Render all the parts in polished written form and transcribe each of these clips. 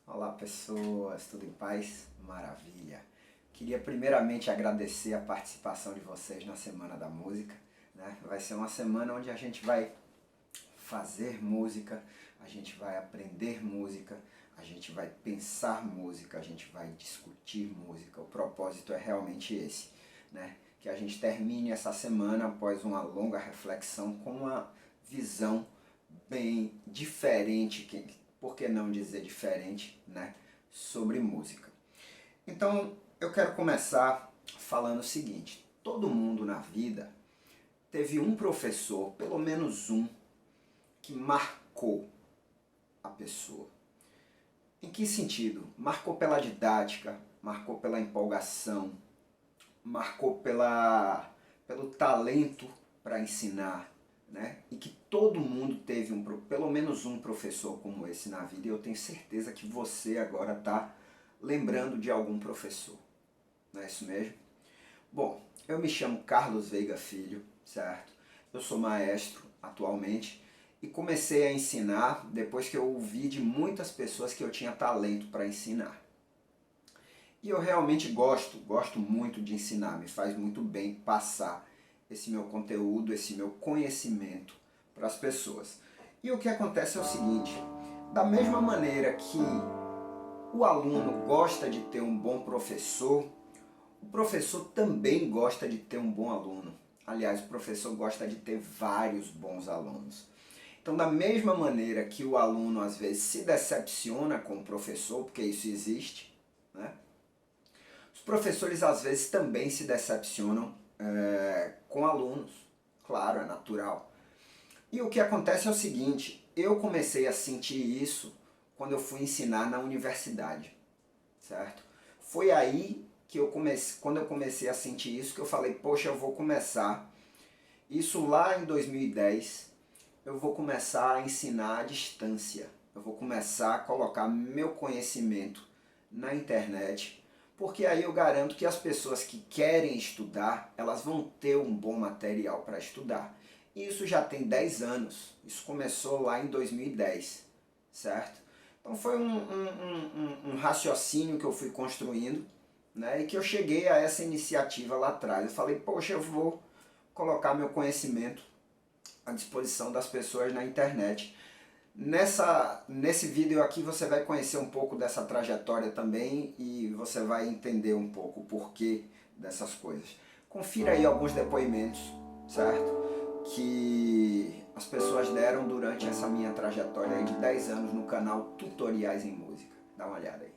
Olá pessoas, tudo em paz? Maravilha! Queria primeiramente agradecer a participação de vocês na Semana da Música, né? Vai ser uma semana onde a gente vai fazer música, a gente vai aprender música, a gente vai pensar música, a gente vai discutir música. O propósito é realmente esse, né? Que a gente termine essa semana após uma longa reflexão com uma visão bem diferente, por que não dizer diferente, né, sobre música. Então eu quero começar falando o seguinte: todo mundo na vida teve um professor, pelo menos um, que marcou a pessoa. Em que sentido? Marcou pela didática, marcou pela empolgação, marcou pelo talento para ensinar, né? E que todo mundo teve pelo menos um professor como esse na vida, e eu tenho certeza que você agora está lembrando de algum professor. Não é isso mesmo? Bom, eu me chamo Carlos Veiga Filho, certo? Eu sou maestro atualmente e comecei a ensinar depois que eu ouvi de muitas pessoas que eu tinha talento para ensinar. E eu realmente gosto muito de ensinar, me faz muito bem passar esse meu conteúdo, esse meu conhecimento para as pessoas. E o que acontece é o seguinte: da mesma maneira que o aluno gosta de ter um bom professor, o professor também gosta de ter um bom aluno. Aliás, o professor gosta de ter vários bons alunos. Então, da mesma maneira que o aluno às vezes se decepciona com o professor, porque isso existe, né? Os professores às vezes também se decepcionam com alunos, claro, é natural. E o que acontece é o seguinte: eu comecei a sentir isso quando eu fui ensinar na universidade, certo? Foi aí que quando eu comecei a sentir isso, que eu falei, poxa, eu vou começar, isso lá em 2010, eu vou começar a ensinar à distância, eu vou começar a colocar meu conhecimento na internet, porque aí eu garanto que as pessoas que querem estudar, elas vão ter um bom material para estudar. E isso já tem 10 anos, isso começou lá em 2010, certo? Então foi um raciocínio que eu fui construindo, né, e que eu cheguei a essa iniciativa lá atrás. Eu falei, poxa, eu vou colocar meu conhecimento à disposição das pessoas na internet. Nesse vídeo aqui você vai conhecer um pouco dessa trajetória também e você vai entender um pouco o porquê dessas coisas. Confira aí alguns depoimentos, certo? Que as pessoas deram durante essa minha trajetória aí de 10 anos no canal Tutoriais em Música. Dá uma olhada aí.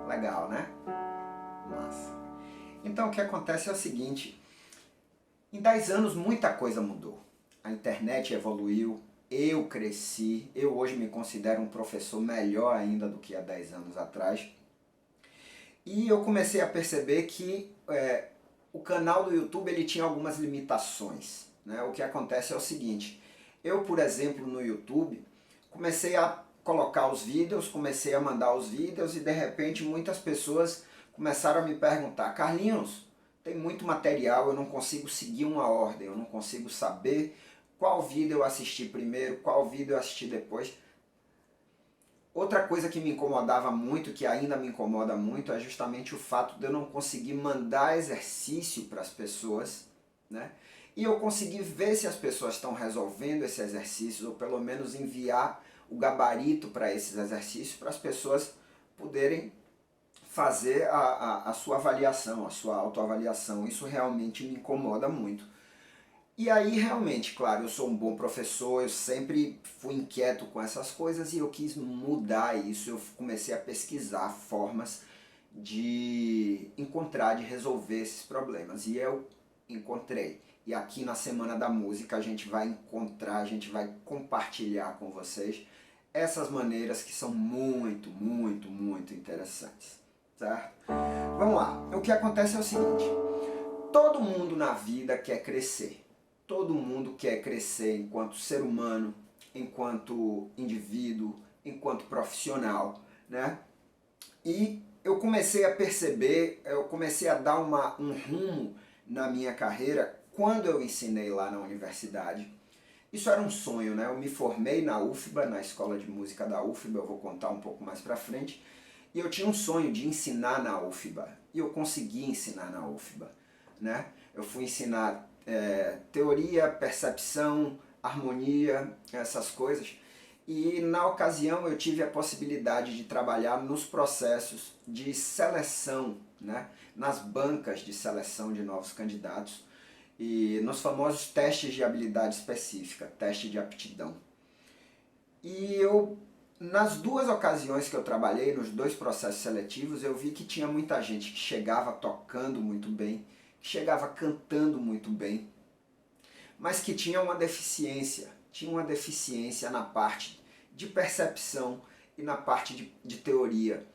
Legal, né? Massa. Então o que acontece é o seguinte: em 10 anos muita coisa mudou. A internet evoluiu, eu cresci, eu hoje me considero um professor melhor ainda do que há 10 anos atrás. E eu comecei a perceber que o canal do YouTube ele tinha algumas limitações, né? O que acontece é o seguinte: eu, por exemplo, no YouTube, comecei a colocar os vídeos, comecei a mandar os vídeos e de repente muitas pessoas começaram a me perguntar, Carlinhos, tem muito material, eu não consigo seguir uma ordem, eu não consigo saber qual vídeo eu assisti primeiro, qual vídeo eu assisti depois. Outra coisa que me incomodava muito, que ainda me incomoda muito, é justamente o fato de eu não conseguir mandar exercício para as pessoas, né? E eu conseguir ver se as pessoas estão resolvendo esse exercício, ou pelo menos enviar o gabarito para esses exercícios, para as pessoas poderem fazer a sua avaliação, a sua autoavaliação. Isso realmente me incomoda muito. E aí, realmente, claro, eu sou um bom professor, eu sempre fui inquieto com essas coisas e eu quis mudar isso. Eu comecei a pesquisar formas de encontrar, de resolver esses problemas. E eu encontrei. E aqui na Semana da Música a gente vai encontrar, a gente vai compartilhar com vocês essas maneiras que são muito, muito, muito interessantes. Certo? Vamos lá. O que acontece é o seguinte. Todo mundo na vida quer crescer. Todo mundo quer crescer enquanto ser humano, enquanto indivíduo, enquanto profissional, né? E eu comecei a perceber, eu comecei a dar um rumo na minha carreira quando eu ensinei lá na universidade. Isso era um sonho, né? Eu me formei na UFBA, na Escola de Música da UFBA, eu vou contar um pouco mais pra frente. E eu tinha um sonho de ensinar na UFBA. E eu consegui ensinar na UFBA, né? Eu fui ensinar teoria, percepção, harmonia, essas coisas. E na ocasião eu tive a possibilidade de trabalhar nos processos de seleção, né? Nas bancas de seleção de novos candidatos e nos famosos testes de habilidade específica, teste de aptidão. E eu, nas duas ocasiões que eu trabalhei, nos dois processos seletivos, eu vi que tinha muita gente que chegava tocando muito bem, que chegava cantando muito bem, mas que tinha uma deficiência na parte de percepção e na parte de teoria.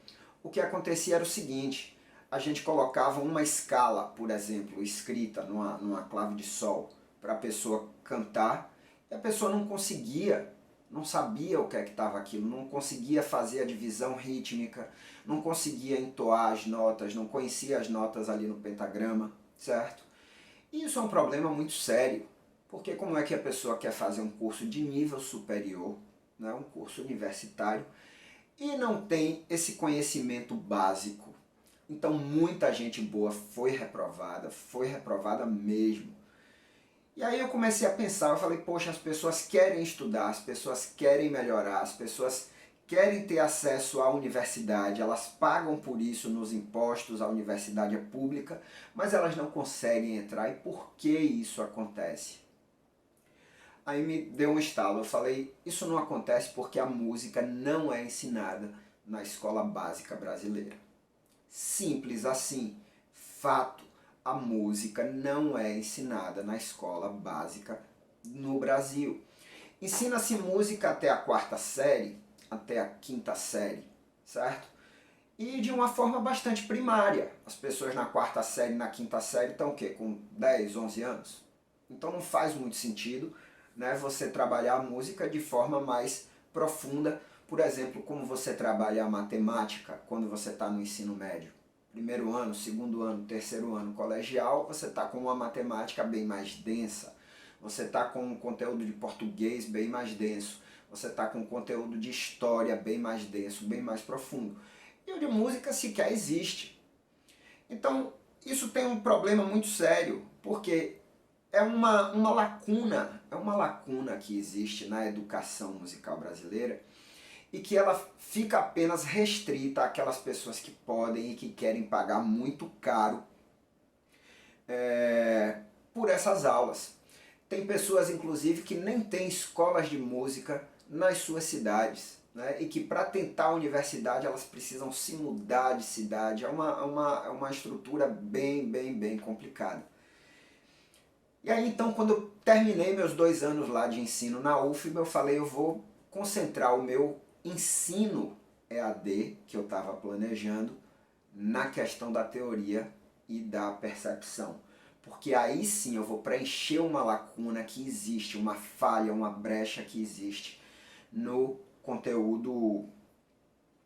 O que acontecia era o seguinte, a gente colocava uma escala, por exemplo, escrita numa clave de sol, para a pessoa cantar, e a pessoa não conseguia, não sabia o que é que estava aquilo, não conseguia fazer a divisão rítmica, não conseguia entoar as notas, não conhecia as notas ali no pentagrama, certo? E isso é um problema muito sério, porque como é que a pessoa quer fazer um curso de nível superior, né, um curso universitário, e não tem esse conhecimento básico? Então muita gente boa foi reprovada mesmo. E aí eu comecei a pensar, eu falei, poxa, as pessoas querem estudar, as pessoas querem melhorar, as pessoas querem ter acesso à universidade, elas pagam por isso nos impostos, a universidade é pública, mas elas não conseguem entrar. E por que isso acontece? Aí me deu um estalo, eu falei, isso não acontece porque a música não é ensinada na escola básica brasileira. Simples assim, fato, a música não é ensinada na escola básica no Brasil. Ensina-se música até a quarta série, até a quinta série, certo? E de uma forma bastante primária. As pessoas na quarta série, na quinta série estão o quê? Com 10, 11 anos? Então não faz muito sentido, né, você trabalhar a música de forma mais profunda, por exemplo, como você trabalha a matemática quando você está no ensino médio. Primeiro ano, segundo ano, terceiro ano colegial, você está com uma matemática bem mais densa, você está com um conteúdo de português bem mais denso, você está com um conteúdo de história bem mais denso, bem mais profundo. E o de música sequer existe. Então, isso tem um problema muito sério, porque é uma lacuna que existe na educação musical brasileira e que ela fica apenas restrita àquelas pessoas que podem e que querem pagar muito caro por essas aulas. Tem pessoas, inclusive, que nem têm escolas de música nas suas cidades, né? E que para tentar a universidade elas precisam se mudar de cidade. É uma estrutura bem complicada. E aí então, quando eu terminei meus 2 anos lá de ensino na UFBA, eu falei, eu vou concentrar o meu ensino EAD, que eu estava planejando, na questão da teoria e da percepção. Porque aí sim eu vou preencher uma lacuna que existe, uma falha, uma brecha que existe no conteúdo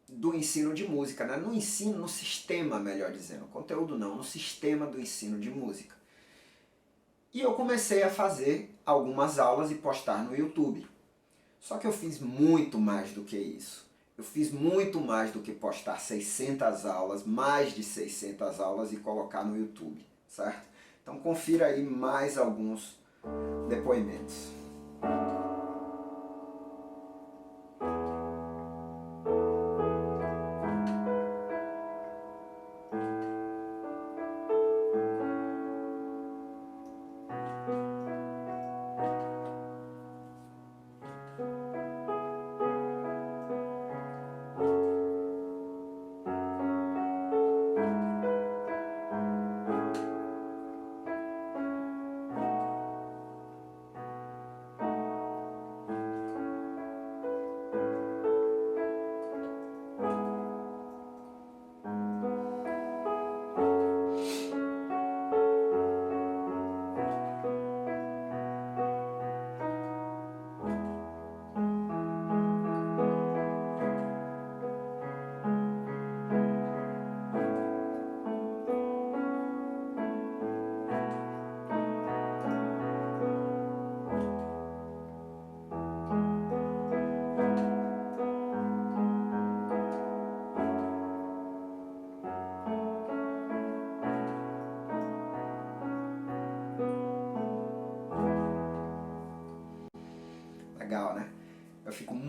do ensino de música, né? No ensino, no sistema, melhor dizendo. Conteúdo não, no sistema do ensino de música. E eu comecei a fazer algumas aulas e postar no YouTube. Só que eu fiz muito mais do que isso. Eu fiz muito mais do que postar 600 aulas, mais de 600 aulas e colocar no YouTube, certo? Então confira aí mais alguns depoimentos.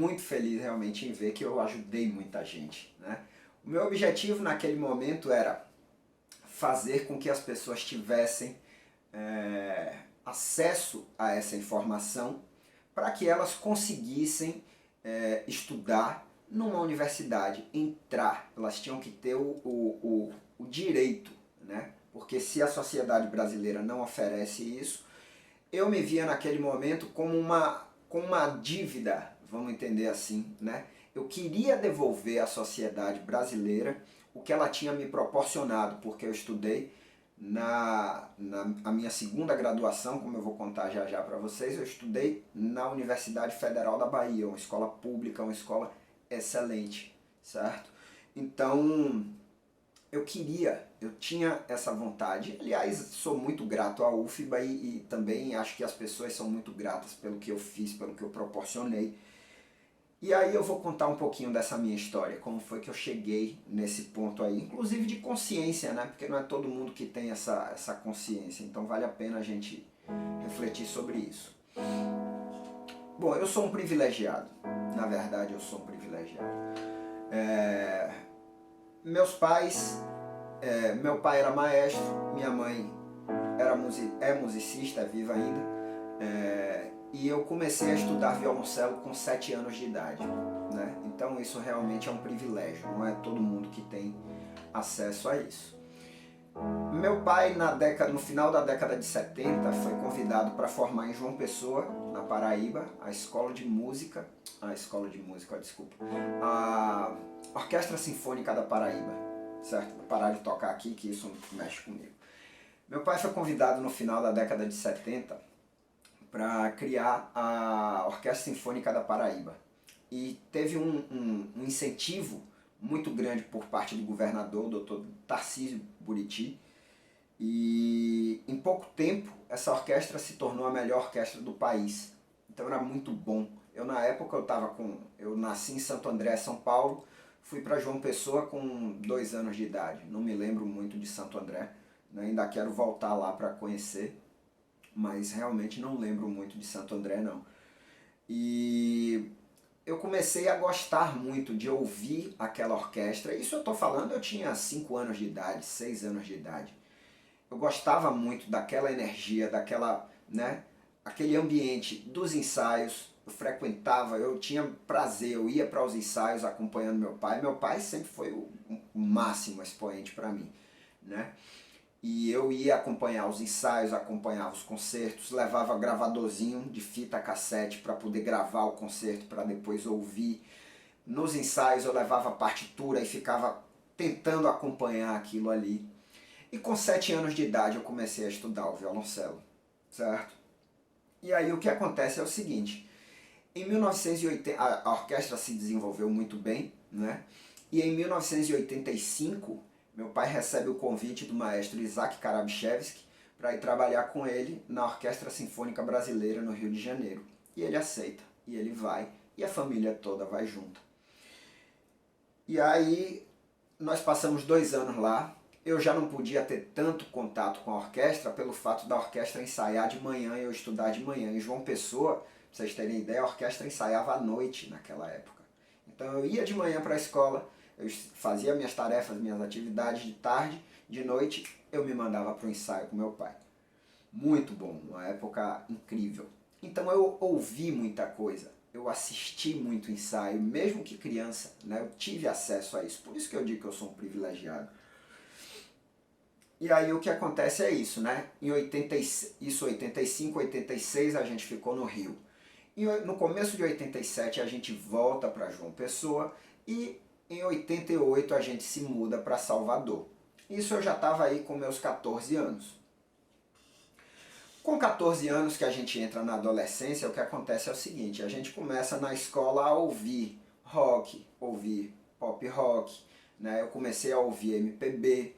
muito feliz realmente em ver que eu ajudei muita gente, né? O meu objetivo naquele momento era fazer com que as pessoas tivessem acesso a essa informação para que elas conseguissem estudar numa universidade, entrar. Elas tinham que ter o direito, né? Porque se a sociedade brasileira não oferece isso, eu me via naquele momento como uma dívida, vamos entender assim, né? Eu queria devolver à sociedade brasileira o que ela tinha me proporcionado, porque eu estudei na a minha segunda graduação, como eu vou contar já já para vocês, eu estudei na Universidade Federal da Bahia, uma escola pública, uma escola excelente, certo? Então, eu tinha essa vontade. Aliás, sou muito grato à UFBA e também acho que as pessoas são muito gratas pelo que eu fiz, pelo que eu proporcionei. E aí eu vou contar um pouquinho dessa minha história, como foi que eu cheguei nesse ponto aí, inclusive de consciência, né? Porque não é todo mundo que tem essa consciência, então vale a pena a gente refletir sobre isso. Bom, eu sou um privilegiado, na verdade eu sou um privilegiado. Meus pais, meu pai era maestro, minha mãe é musicista, é viva ainda, e eu comecei a estudar violoncelo com 7 anos de idade, né? Então isso realmente é um privilégio, não é todo mundo que tem acesso a isso. Meu pai, no final da década de 70, foi convidado para formar em João Pessoa, na Paraíba, a Orquestra Sinfônica da Paraíba, certo? Vou parar de tocar aqui que isso mexe comigo. Meu pai foi convidado no final da década de 70 para criar a Orquestra Sinfônica da Paraíba. E teve um incentivo muito grande por parte do governador, Dr. Tarcísio Buriti, e em pouco tempo essa orquestra se tornou a melhor orquestra do país. Então era muito bom. Na época eu nasci em Santo André, São Paulo, fui para João Pessoa com 2 anos de idade. Não me lembro muito de Santo André, né? Ainda quero voltar lá para conhecer, mas realmente não lembro muito de Santo André não. E eu comecei a gostar muito de ouvir aquela orquestra. Isso eu estou falando, eu tinha 5 anos de idade, 6 anos de idade. Eu gostava muito daquela energia, né, aquele ambiente dos ensaios. Eu frequentava, eu tinha prazer, eu ia para os ensaios acompanhando meu pai. Meu pai sempre foi o máximo expoente para mim, né? E eu ia acompanhar os ensaios, acompanhava os concertos, levava gravadorzinho de fita cassete para poder gravar o concerto para depois ouvir. Nos ensaios eu levava partitura e ficava tentando acompanhar aquilo ali. E com 7 anos de idade eu comecei a estudar o violoncelo, certo? E aí o que acontece é o seguinte, em 1980 a orquestra se desenvolveu muito bem, né? E em 1985 meu pai recebe o convite do maestro Isaac Karabchevsky para ir trabalhar com ele na Orquestra Sinfônica Brasileira no Rio de Janeiro. E ele aceita, e ele vai, e a família toda vai junto. E aí nós passamos 2 anos lá. Eu já não podia ter tanto contato com a orquestra pelo fato da orquestra ensaiar de manhã e eu estudar de manhã. Em João Pessoa, pra vocês terem ideia, a orquestra ensaiava à noite naquela época. Então eu ia de manhã para a escola, eu fazia minhas tarefas, minhas atividades de tarde, de noite eu me mandava para o ensaio com meu pai. Muito bom, uma época incrível. Então eu ouvi muita coisa, eu assisti muito ensaio, mesmo que criança, né? Eu tive acesso a isso, por isso que eu digo que eu sou um privilegiado. E aí o que acontece é isso, né? Em 85, 86 a gente ficou no Rio. E no começo de 87 a gente volta para João Pessoa e em 88 a gente se muda para Salvador. Isso eu já estava aí com meus 14 anos. Com 14 anos que a gente entra na adolescência, o que acontece é o seguinte, a gente começa na escola a ouvir rock, ouvir pop rock, né? Eu comecei a ouvir MPB.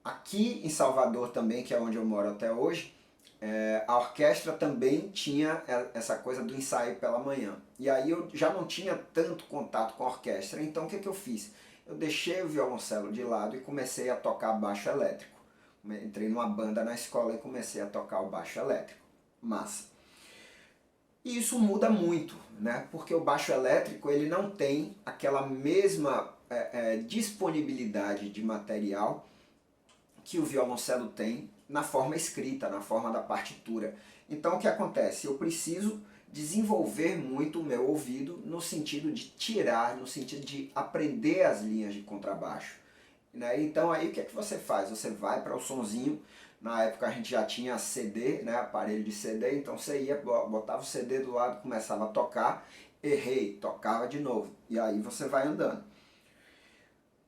Aqui em Salvador também, que é onde eu moro até hoje, a orquestra também tinha essa coisa do ensaio pela manhã. E aí eu já não tinha tanto contato com a orquestra, então o que eu fiz? Eu deixei o violoncelo de lado e comecei a tocar baixo elétrico. Entrei numa banda na escola e comecei a tocar o baixo elétrico. Massa. E isso muda muito, né? Porque o baixo elétrico ele não tem aquela mesma disponibilidade de material que o violoncelo tem na forma escrita, na forma da partitura. Então o que acontece? Eu preciso desenvolver muito o meu ouvido no sentido de tirar, no sentido de aprender as linhas de contrabaixo. Né? Então aí o que é que você faz? Você vai para o sonzinho, na época a gente já tinha CD, né? Aparelho de CD, então você ia, botava o CD do lado, começava a tocar, errei, tocava de novo, e aí você vai andando.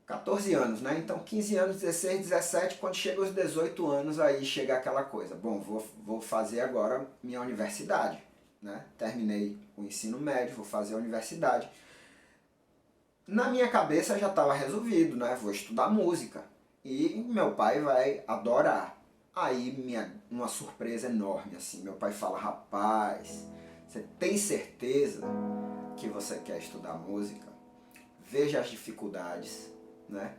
14 anos, né? Então 15 anos, 16, 17, quando chega os 18 anos, aí chega aquela coisa. Bom, vou fazer agora minha universidade, né? Terminei o ensino médio, vou fazer a universidade. Na minha cabeça já estava resolvido, né? Vou estudar música. E meu pai vai adorar. Aí uma surpresa enorme, assim. Meu pai fala, rapaz, você tem certeza que você quer estudar música? Veja as dificuldades, né?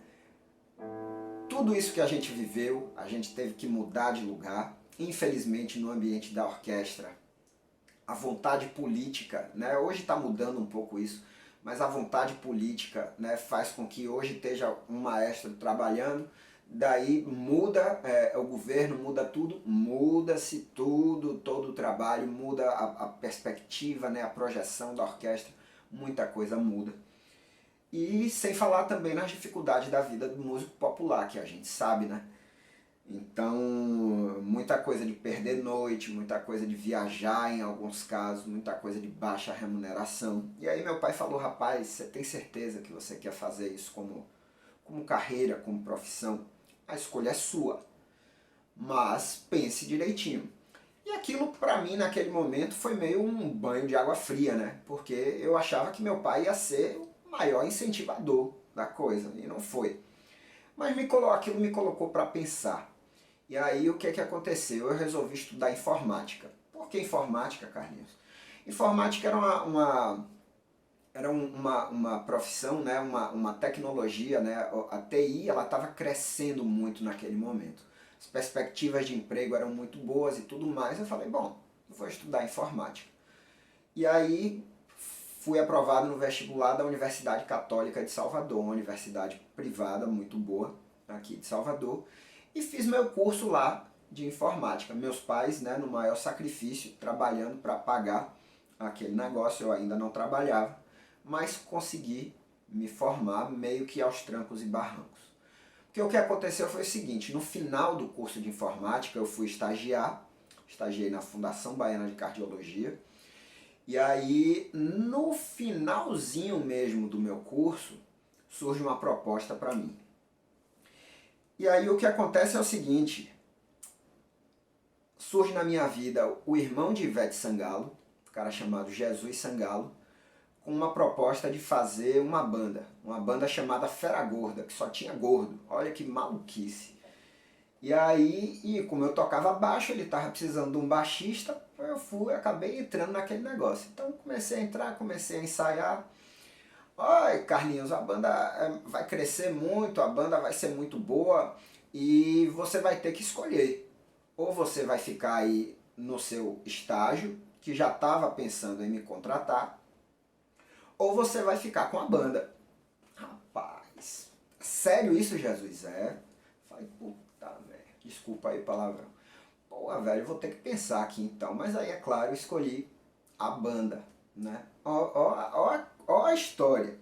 Tudo isso que a gente viveu, a gente teve que mudar de lugar. Infelizmente, no ambiente da orquestra, a vontade política, né? Hoje está mudando um pouco isso, mas a vontade política, né, faz com que hoje esteja um maestro trabalhando, daí muda o governo, muda tudo, muda-se tudo, todo o trabalho, muda a perspectiva, né, a projeção da orquestra, muita coisa muda. E sem falar também nas dificuldades da vida do músico popular, que a gente sabe, né? Então, muita coisa de perder noite, muita coisa de viajar em alguns casos, muita coisa de baixa remuneração. E aí meu pai falou, rapaz, você tem certeza que você quer fazer isso como carreira, como profissão? A escolha é sua, mas pense direitinho. E aquilo para mim naquele momento foi meio um banho de água fria, né? Porque eu achava que meu pai ia ser o maior incentivador da coisa, e não foi. Mas aquilo me colocou para pensar. E aí o que é que aconteceu? Eu resolvi estudar informática. Por que informática, Carlinhos? Informática era uma profissão, né? uma tecnologia, né? A TI ela estava crescendo muito naquele momento. As perspectivas de emprego eram muito boas e tudo mais. Eu falei, bom, vou estudar informática. E aí fui aprovado no vestibular da Universidade Católica de Salvador, uma universidade privada muito boa aqui de Salvador, e fiz meu curso lá de informática. Meus pais, né, no maior sacrifício, trabalhando para pagar aquele negócio, eu ainda não trabalhava, mas consegui me formar meio que aos trancos e barrancos. Porque o que aconteceu foi o seguinte, no final do curso de informática eu fui estagiei na Fundação Baiana de Cardiologia, e aí no finalzinho mesmo do meu curso surge uma proposta para mim. E aí o que acontece é o seguinte, surge na minha vida o irmão de Ivete Sangalo, um cara chamado Jesus Sangalo, com uma proposta de fazer uma banda chamada Fera Gorda, que só tinha gordo. Olha que maluquice. E aí, como eu tocava baixo, ele estava precisando de um baixista, acabei entrando naquele negócio. Então comecei a entrar, comecei a ensaiar. Oi, Carlinhos, a banda vai crescer muito, a banda vai ser muito boa e você vai ter que escolher. Ou você vai ficar aí no seu estágio, que já estava pensando em me contratar, ou você vai ficar com a banda. Rapaz, sério isso, Jesus? É? Falei, puta merda, desculpa aí o palavrão. Pô, velho, eu vou ter que pensar aqui então. Mas aí, é claro, eu escolhi a banda, né? Ó a história.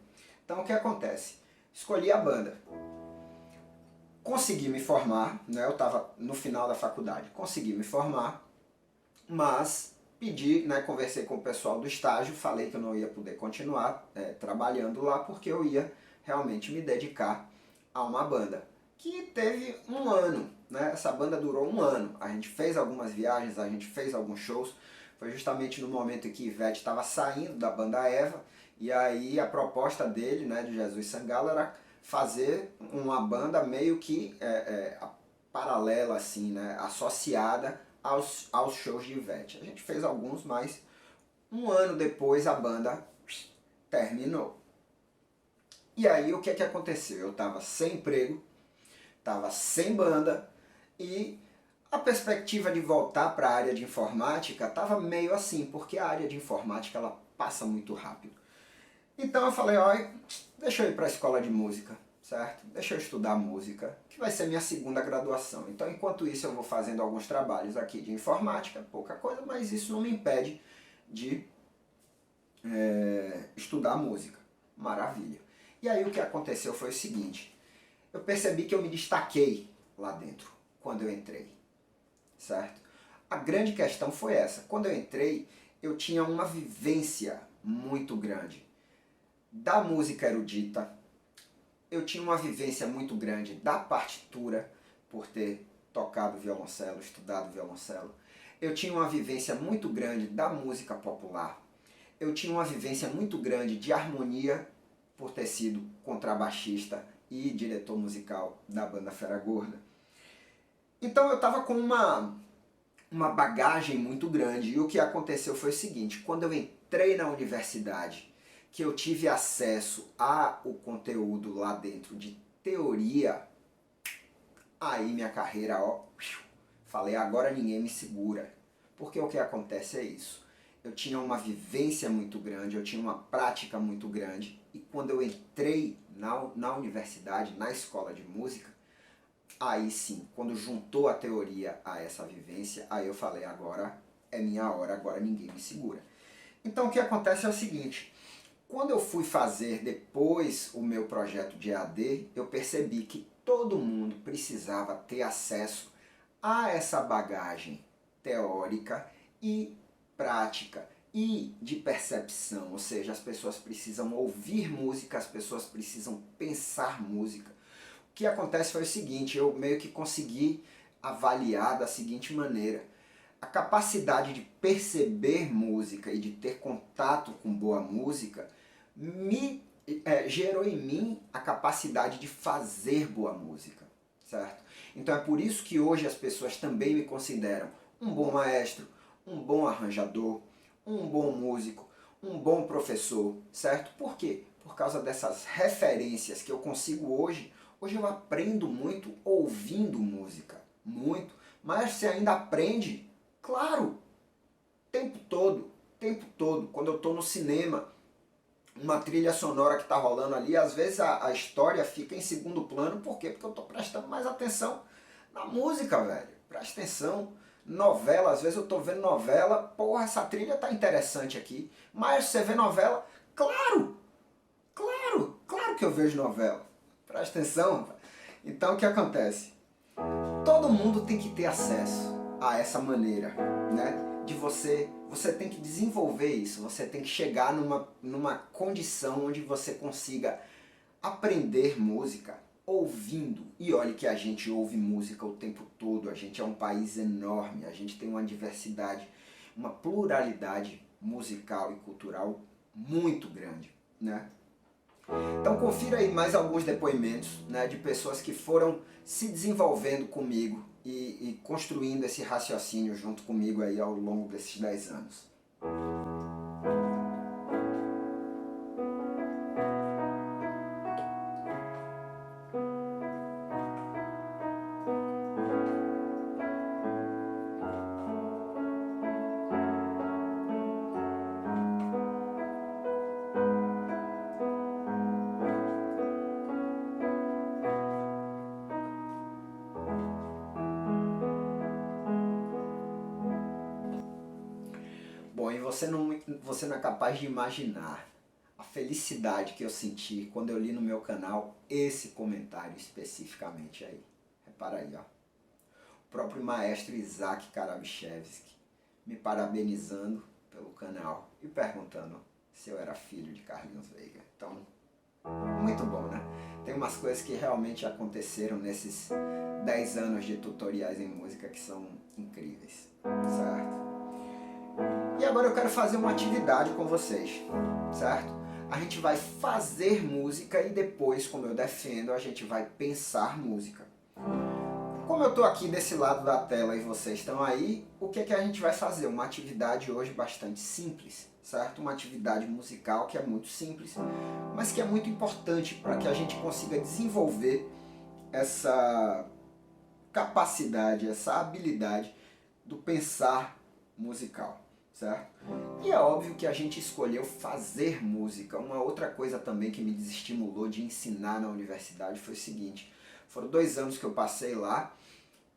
Então, o que acontece? Escolhi a banda. Consegui me formar, né? Eu estava no final da faculdade. Consegui me formar, mas pedi, né? Conversei com o pessoal do estágio, falei que eu não ia poder continuar trabalhando lá porque eu ia realmente me dedicar a uma banda que teve um ano, né? Essa banda durou um ano. A gente fez algumas viagens, a gente fez alguns shows. Foi justamente no momento em que Ivete estava saindo da banda Eva, e aí a proposta dele, né, de Jesus Sangalo, era fazer uma banda meio que paralela, assim, né, associada aos shows de Ivete. A gente fez alguns, mas um ano depois a banda terminou. E aí o que é que aconteceu? Eu estava sem emprego, estava sem banda e A perspectiva de voltar para a área de informática estava meio assim, porque a área de informática ela passa muito rápido. Então eu falei, olha, deixa eu ir para a escola de música, certo? Deixa eu estudar música, que vai ser minha segunda graduação. Então enquanto isso eu vou fazendo alguns trabalhos aqui de informática, pouca coisa, mas isso não me impede de estudar música. Maravilha. E aí o que aconteceu foi o seguinte, eu percebi que eu me destaquei lá dentro, quando eu entrei, certo? A grande questão foi essa, quando eu entrei, eu tinha uma vivência muito grande da música erudita, eu tinha uma vivência muito grande da partitura, por ter tocado violoncelo, estudado violoncelo, eu tinha uma vivência muito grande da música popular, eu tinha uma vivência muito grande de harmonia, por ter sido contrabaixista e diretor musical da banda Fera Gorda. Então eu estava com uma bagagem muito grande, e o que aconteceu foi o seguinte, quando eu entrei na universidade, que eu tive acesso ao conteúdo lá dentro de teoria, aí minha carreira, ó, falei, agora ninguém me segura. Porque o que acontece é isso. Eu tinha uma vivência muito grande, eu tinha uma prática muito grande, e quando eu entrei na universidade, na escola de música, aí sim, quando juntou a teoria a essa vivência, aí eu falei, agora é minha hora, agora ninguém me segura. Então o que acontece é o seguinte, quando eu fui fazer depois o meu projeto de EAD, eu percebi que todo mundo precisava ter acesso a essa bagagem teórica e prática e de percepção, ou seja, as pessoas precisam ouvir música, as pessoas precisam pensar música. O que acontece foi o seguinte, eu meio que consegui avaliar da seguinte maneira, a capacidade de perceber música e de ter contato com boa música gerou em mim a capacidade de fazer boa música, certo? Então é por isso que hoje as pessoas também me consideram um bom maestro, um bom arranjador, um bom músico, um bom professor, certo? Por quê? Por causa dessas referências que eu consigo hoje. Hoje eu aprendo muito ouvindo música, muito. Mas você ainda aprende, claro, tempo todo, tempo todo. Quando eu estou no cinema, uma trilha sonora que está rolando ali, às vezes a história fica em segundo plano. Por quê? Porque eu estou prestando mais atenção na música, velho. Presta atenção. Novela, às vezes eu estou vendo novela, porra, essa trilha tá interessante aqui. Mas você vê novela, claro, claro que eu vejo novela. Presta atenção. Então o que acontece? Todo mundo tem que ter acesso a essa maneira, né? De você tem que desenvolver isso, você tem que chegar numa condição onde você consiga aprender música ouvindo. E olhe que a gente ouve música o tempo todo, a gente é um país enorme, a gente tem uma diversidade, uma pluralidade musical e cultural muito grande, né? Então confira aí mais alguns depoimentos, né, de pessoas que foram se desenvolvendo comigo e construindo esse raciocínio junto comigo aí ao longo desses 10 anos. Bom, e você não é capaz de imaginar a felicidade que eu senti quando eu li no meu canal esse comentário especificamente aí. Repara aí, ó. O próprio maestro Isaac Karabichevski me parabenizando pelo canal e perguntando se eu era filho de Carlinhos Veiga. Então, muito bom, né? Tem umas coisas que realmente aconteceram nesses 10 anos de tutoriais em música que são incríveis, certo? E agora eu quero fazer uma atividade com vocês, certo? A gente vai fazer música e depois, como eu defendo, a gente vai pensar música. Como eu estou aqui desse lado da tela e vocês estão aí, o que é que a gente vai fazer? Uma atividade hoje bastante simples, certo? Uma atividade musical que é muito simples, mas que é muito importante para que a gente consiga desenvolver capacidade, essa habilidade do pensar musical, certo? E é óbvio que a gente escolheu fazer música. Uma outra coisa também que me desestimulou de ensinar na universidade foi o seguinte: foram 2 anos que eu passei lá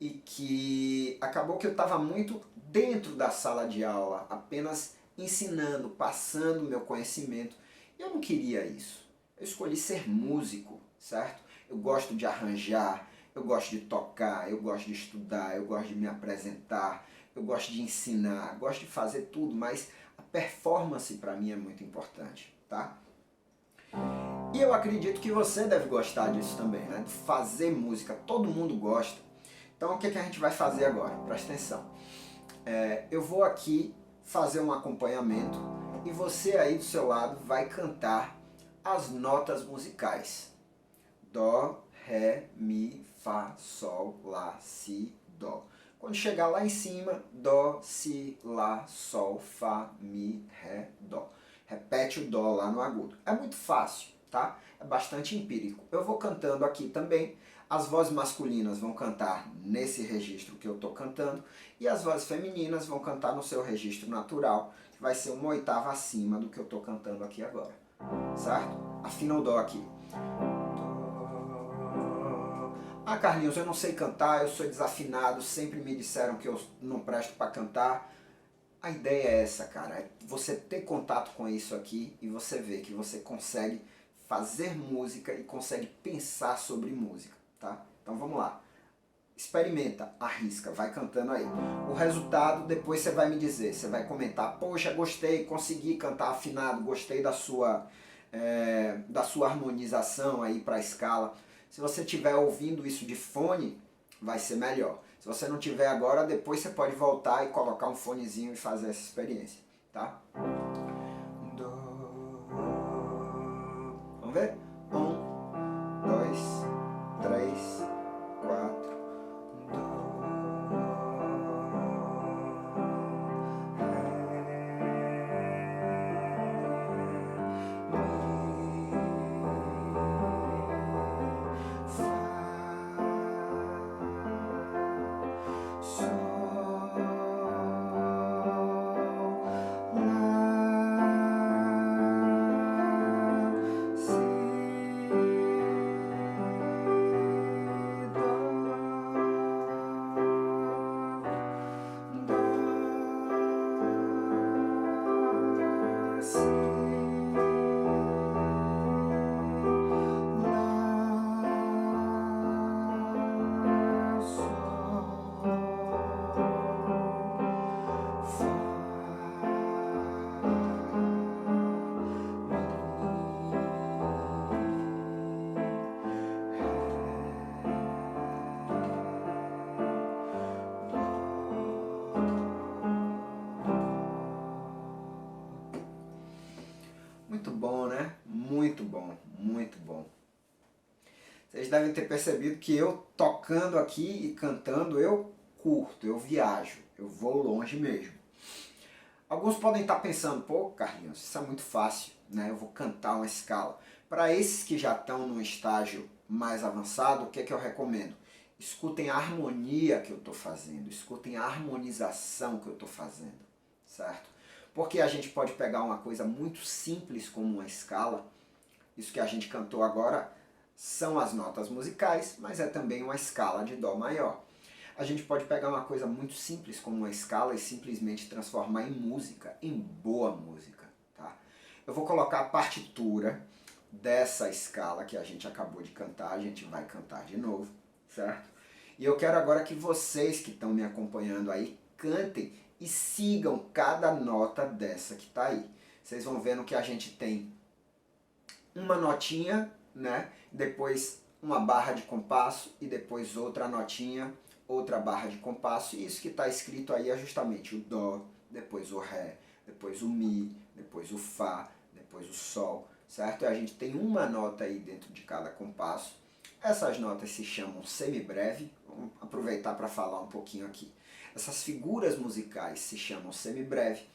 e que acabou que eu estava muito dentro da sala de aula, apenas ensinando, passando o meu conhecimento. E eu não queria isso. Eu escolhi ser músico, certo? Eu gosto de arranjar, eu gosto de tocar, eu gosto de estudar, eu gosto de me apresentar, eu gosto de ensinar, gosto de fazer tudo, mas a performance para mim é muito importante, tá? E eu acredito que você deve gostar disso também, né? De fazer música, todo mundo gosta. Então o que, que a gente vai fazer agora? Presta atenção. Eu vou aqui fazer um acompanhamento e você aí do seu lado vai cantar as notas musicais. Dó, Ré, Mi, Fá, Sol, Lá, Si, Dó. Quando chegar lá em cima, Dó, Si, Lá, Sol, Fá, Mi, Ré, Dó. Repete o Dó lá no agudo. É muito fácil, tá? É bastante empírico. Eu vou cantando aqui também. As vozes masculinas vão cantar nesse registro que eu estou cantando e as vozes femininas vão cantar no seu registro natural, que vai ser uma oitava acima do que eu estou cantando aqui agora, certo? Afina o Dó aqui. Ah, Carlinhos, eu não sei cantar, eu sou desafinado, sempre me disseram que eu não presto para cantar. A ideia é essa, cara, é você ter contato com isso aqui e você ver que você consegue fazer música e consegue pensar sobre música, tá? Então vamos lá. Experimenta, arrisca, vai cantando aí. O resultado depois você vai me dizer, você vai comentar: poxa, gostei, consegui cantar afinado, gostei da sua harmonização aí para a escala. Se você estiver ouvindo isso de fone, vai ser melhor. Se você não tiver agora, depois você pode voltar e colocar um fonezinho e fazer essa experiência, tá? Vamos ver? 1, 2, 3, 4. Muito bom, né? Muito bom, muito bom. Vocês devem ter percebido que eu tocando aqui e cantando, eu curto, eu viajo, eu vou longe mesmo. Alguns podem estar pensando: pô, Carlinhos, isso é muito fácil, né? Eu vou cantar uma escala. Para esses que já estão num estágio mais avançado, o que é que eu recomendo? Escutem a harmonia que eu estou fazendo, escutem a harmonização que eu estou fazendo, certo? Porque a gente pode pegar uma coisa muito simples como uma escala. Isso que a gente cantou agora são as notas musicais, mas é também uma escala de Dó maior. A gente pode pegar uma coisa muito simples como uma escala e simplesmente transformar em música, em boa música, tá? Eu vou colocar a partitura dessa escala que a gente acabou de cantar, a gente vai cantar de novo, certo? E eu quero agora que vocês que estão me acompanhando aí cantem e sigam cada nota dessa que está aí. Vocês vão vendo que a gente tem uma notinha, né? Depois uma barra de compasso e depois outra notinha, outra barra de compasso. E isso que está escrito aí é justamente o Dó, depois o Ré, depois o Mi, depois o Fá, depois o Sol, certo? E a gente tem uma nota aí dentro de cada compasso. Essas notas se chamam semibreve. Vamos aproveitar para falar um pouquinho aqui. Essas figuras musicais se chamam semibreve.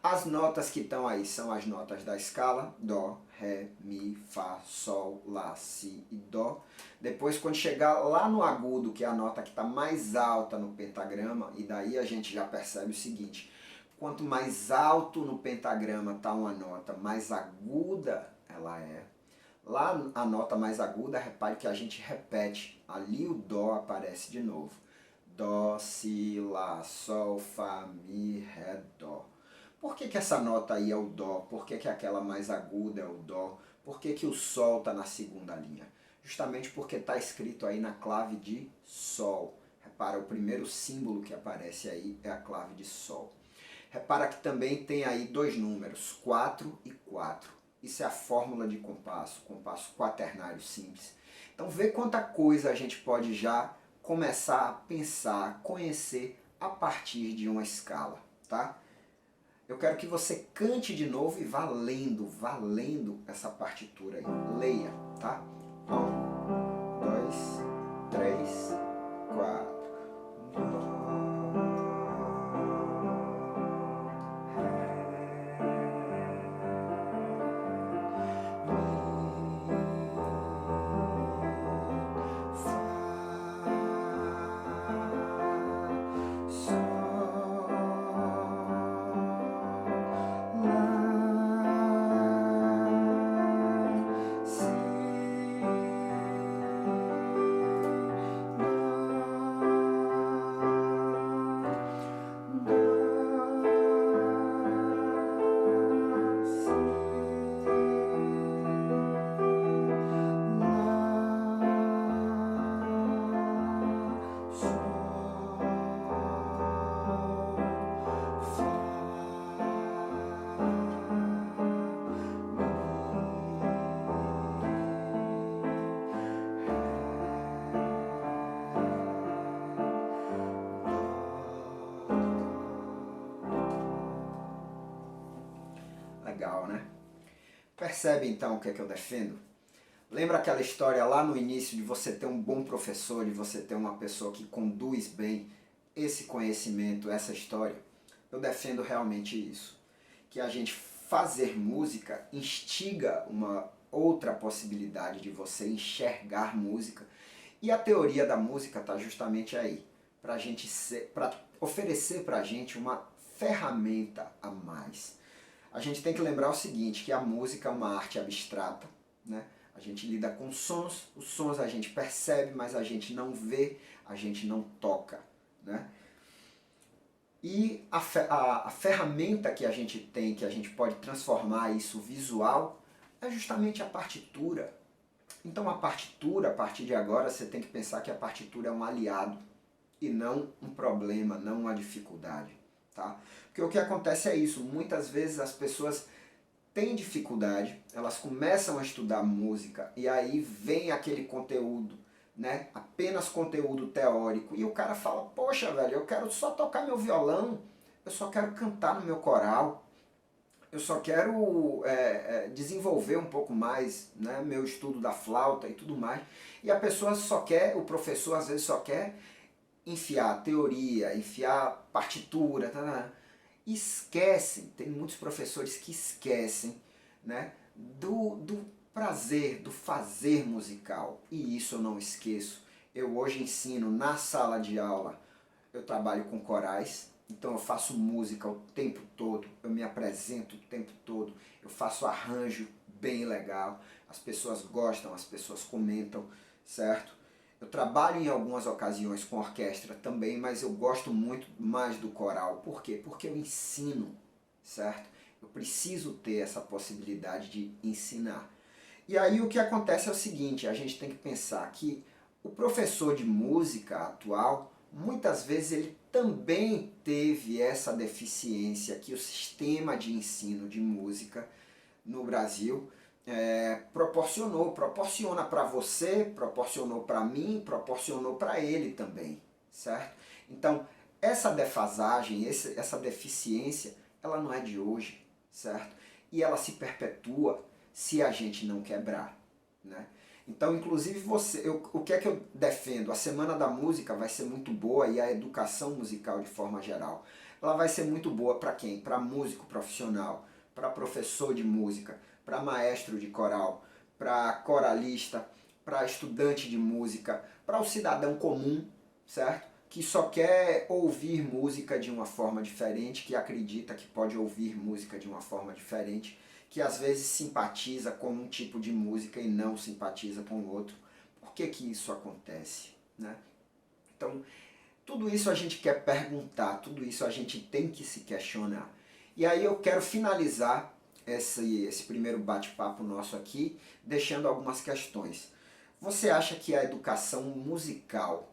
As notas que estão aí são as notas da escala, Dó, Ré, Mi, Fá, Sol, Lá, Si e Dó. Depois, quando chegar lá no agudo, que é a nota que está mais alta no pentagrama, e daí a gente já percebe o seguinte: quanto mais alto no pentagrama está uma nota, mais aguda ela é. Lá a nota mais aguda, repare que a gente repete, ali o Dó aparece de novo. Dó, Si, Lá, Sol, Fá, Mi, Ré, Dó. Por que essa nota aí é o Dó? Por que aquela mais aguda é o Dó? Por que o Sol está na segunda linha? Justamente porque está escrito aí na clave de Sol. Repara, o primeiro símbolo que aparece aí é a clave de Sol. Repara que também tem aí dois números, 4 e 4. Isso é a fórmula de compasso quaternário simples. Então vê quanta coisa a gente pode já começar a pensar, a conhecer a partir de uma escala, tá? Eu quero que você cante de novo e vá lendo essa partitura aí. Leia, tá? 1, 2, 3, 4. Legal, né? Percebe então o que é que eu defendo? Lembra aquela história lá no início de você ter um bom professor, de você ter uma pessoa que conduz bem esse conhecimento, essa história? Eu defendo realmente isso. Que a gente fazer música instiga uma outra possibilidade de você enxergar música. E a teoria da música está justamente aí, para oferecer para a gente uma ferramenta a mais. A gente tem que lembrar o seguinte, que a música é uma arte abstrata, né? A gente lida com sons, os sons a gente percebe, mas a gente não vê, a gente não toca, né? E a ferramenta que a gente tem, que a gente pode transformar isso visual, é justamente a partitura. Então a partitura, a partir de agora, você tem que pensar que a partitura é um aliado e não um problema, não uma dificuldade, tá? Porque o que acontece é isso, muitas vezes as pessoas têm dificuldade, elas começam a estudar música e aí vem aquele conteúdo, né? Apenas conteúdo teórico, e o cara fala: poxa, velho, eu quero só tocar meu violão, eu só quero cantar no meu coral, eu só quero desenvolver um pouco mais, né, meu estudo da flauta e tudo mais. E a pessoa só quer, o professor às vezes só quer enfiar teoria, enfiar partitura, tá? Esquecem, tem muitos professores que esquecem, né, do prazer, do fazer musical. E isso eu não esqueço. Eu hoje ensino na sala de aula, eu trabalho com corais, então eu faço música o tempo todo, eu me apresento o tempo todo, eu faço arranjo bem legal, as pessoas gostam, as pessoas comentam, certo? Eu trabalho em algumas ocasiões com orquestra também, mas eu gosto muito mais do coral. Por quê? Porque eu ensino, certo? Eu preciso ter essa possibilidade de ensinar. E aí o que acontece é o seguinte, a gente tem que pensar que o professor de música atual, muitas vezes ele também teve essa deficiência que o sistema de ensino de música no Brasil proporciona para você, proporcionou para mim, proporcionou para ele também, certo? Então, essa defasagem, essa deficiência, ela não é de hoje, certo? E ela se perpetua se a gente não quebrar, né? Então, inclusive, o que é que eu defendo? A Semana da Música vai ser muito boa, e a educação musical de forma geral. ela vai ser muito boa para quem? Para músico profissional, para professor de música, para maestro de coral, para coralista, para estudante de música, para o cidadão comum, certo? Que só quer ouvir música de uma forma diferente, que acredita que pode ouvir música de uma forma diferente, que às vezes simpatiza com um tipo de música e não simpatiza com o outro. Por que que isso acontece, né? Então, tudo isso a gente quer perguntar, tudo isso a gente tem que se questionar. E aí eu quero finalizar esse primeiro bate-papo nosso aqui, deixando algumas questões. Você acha que a educação musical,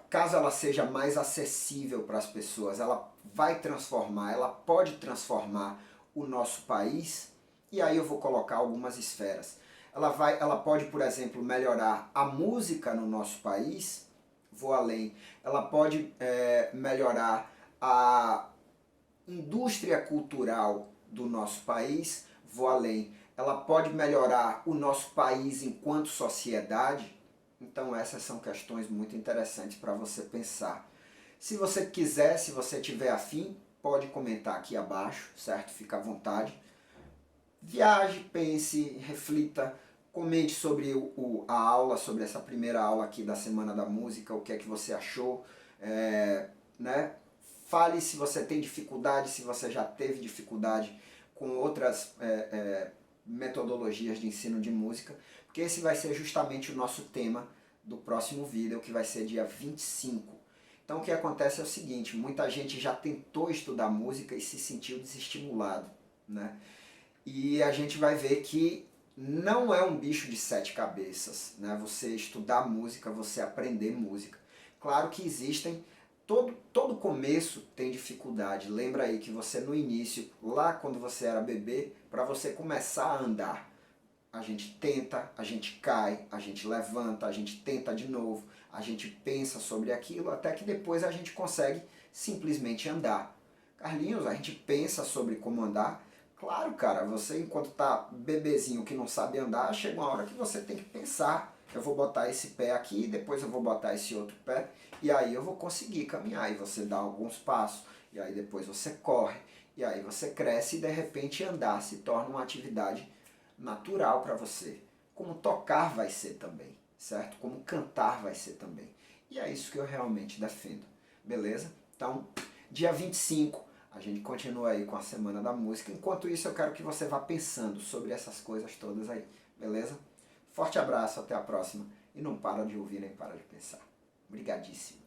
caso ela seja mais acessível para as pessoas, ela vai transformar, ela pode transformar o nosso país? E aí eu vou colocar algumas esferas. Ela pode, por exemplo, melhorar a música no nosso país? Vou além. Ela pode melhorar a indústria cultural do nosso país? Vou além. Ela pode melhorar o nosso país enquanto sociedade? Então essas são questões muito interessantes para você pensar. Se você quiser, se você tiver afim, pode comentar aqui abaixo, certo? Fica à vontade. Viaje, pense, reflita, comente sobre a aula, sobre essa primeira aula aqui da Semana da Música, o que é que você achou, né? Fale se você tem dificuldade, se você já teve dificuldade com outras metodologias de ensino de música, porque esse vai ser justamente o nosso tema do próximo vídeo, que vai ser dia 25. Então o que acontece é o seguinte, muita gente já tentou estudar música e se sentiu desestimulado, né? E a gente vai ver que não é um bicho de sete cabeças, né? Você estudar música, você aprender música. Claro que existem, todo começo tem dificuldade. Lembra aí que você no início, lá quando você era bebê, para você começar a andar, a gente tenta, a gente cai, a gente levanta, a gente tenta de novo, a gente pensa sobre aquilo, até que depois a gente consegue simplesmente andar. Carlinhos, a gente pensa sobre como andar. Claro, cara, você enquanto tá bebezinho que não sabe andar, chega uma hora que você tem que pensar, eu vou botar esse pé aqui, depois eu vou botar esse outro pé, e aí eu vou conseguir caminhar, e você dá alguns passos, e aí depois você corre, e aí você cresce e de repente andar se torna uma atividade natural para você. Como tocar vai ser também, certo? Como cantar vai ser também. E é isso que eu realmente defendo, beleza? Então, dia 25, a gente continua aí com a Semana da Música. Enquanto isso, eu quero que você vá pensando sobre essas coisas todas aí, beleza? Forte abraço, até a próxima. E não para de ouvir nem para de pensar. Obrigadíssimo.